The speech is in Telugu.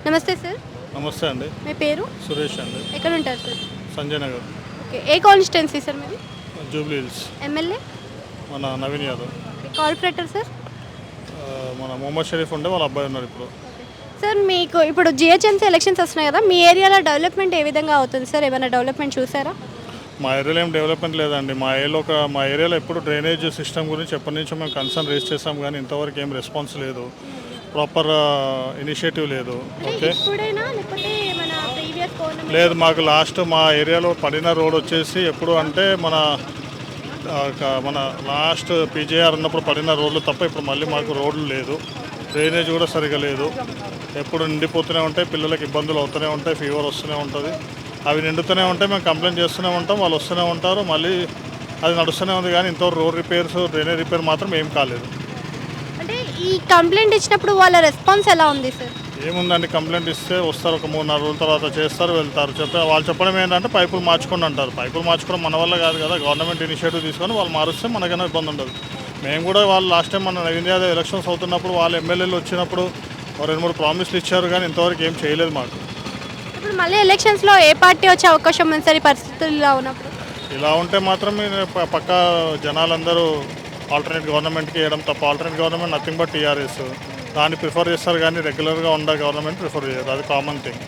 నమస్తే సార్. నమస్తే అండి. మీ పేరు? సురేష్ అండి. ఎక్కడ ఉంటారు సార్? సంజయ్ నగర్, ఓకే. ఏ కాన్స్టిట్యున్సీ సార్ మీది? Jubilee hills. ఎమ్మెల్యే? మన Naveen Yadav. Okay. Corporator sir? మన మొహమ్మద్ షరీఫ్ ఉండే వాళ్ళ అబ్బాయి ఉన్నారు ఇప్పుడు. ఓకే. సార్ మీకు ఇప్పుడు జిహెచ్ఎంసీ ఎలక్షన్స్ వస్తున్నాయి కదా, మీ ఏరియాలో డెవలప్మెంట్ ఏ విధంగా అవుతుంది సార్? ఏమైనా డెవలప్మెంట్ చూసారా? మా ఏరియాలో ఏం డెవలప్మెంట్ లేదండి. మా ఏరియాలో ఎప్పుడు డ్రైనేజ్ సిస్టమ్ గురించి ఎప్పటి నుంచో మేము కన్సర్న్ రేస్ చేసాం, కానీ ఇంతవరకు ఏం రెస్పాన్స్ లేదు, ప్రాపర్ ఇనిషియేటివ్ లేదు. ఓకే, ఇప్పుడైనా లేకపోతే మన ప్రీవియస్ గవర్నమెంట్? లేదు. మాకు లాస్ట్ మా ఏరియాలో పడిన రోడ్ వచ్చేసి ఎప్పుడు అంటే మన లాస్ట్ పీజేఆర్ ఉన్నప్పుడు పడిన రోడ్లు తప్ప ఇప్పుడు మళ్ళీ మాకు రోడ్లు లేదు. డ్రైనేజ్ కూడా సరిగా లేదు. ఎప్పుడు నిండిపోతూనే ఉంటాయి, పిల్లలకి ఇబ్బందులు అవుతూనే ఉంటాయి, ఫీవర్ వస్తూనే ఉంటుంది. అవి నిండుతూనే ఉంటాయి, మేము కంప్లైంట్ చేస్తూనే ఉంటాం, వాళ్ళు వస్తూనే ఉంటారు, మళ్ళీ అది నడుస్తూనే ఉంది. కానీ ఇంతవరకు రోడ్ రిపేర్స్, డ్రైనేజ్ రిపేర్ మాత్రం ఏం కాలేదు. అంటే ఈ కంప్లైంట్ ఇచ్చినప్పుడు వాళ్ళ రెస్పాన్స్ ఎలా ఉంది సార్? ఏముందండి, కంప్లైంట్ ఇస్తే వస్తారు, ఒక 3-4 రోజుల తర్వాత చేస్తారు, వెళ్తారు. వాళ్ళు చెప్పడం ఏంటంటే పైపులు మార్చుకోండి అంటారు. పైపులు మార్చుకోవడం మన వల్ల కాదు కదా, గవర్నమెంట్ ఇనిషియేటివ్ తీసుకొని వాళ్ళు మారుస్తే మనకైనా ఇబ్బంది ఉండదు. మేము కూడా వాళ్ళు లాస్ట్ టైం మన నవీన్ యాదవ్ ఎలక్షన్స్ అవుతున్నప్పుడు వాళ్ళ ఎమ్మెల్యేలు వచ్చినప్పుడు 2-3 ప్రామిస్లు ఇచ్చారు, కానీ ఇంతవరకు ఏం చేయలేదు మాకు. ఇప్పుడు మళ్ళీ ఎలక్షన్స్లో ఏ పార్టీ వచ్చే అవకాశం ఉంది సార్ ఈ పరిస్థితులు ఇలా ఉన్నప్పుడు? ఇలా ఉంటే మాత్రం పక్కా జనాలందరూ ఆల్టర్నేట్ గవర్నమెంట్కి వేయడం తప్ప, alternate government nothing but TRS దాన్ని ప్రిఫర్ చేస్తారు, కానీ రెగ్యులర్గా ఉండే గవర్నమెంట్ ప్రిఫర్ చేయరు. అది కామన్ థింగ్.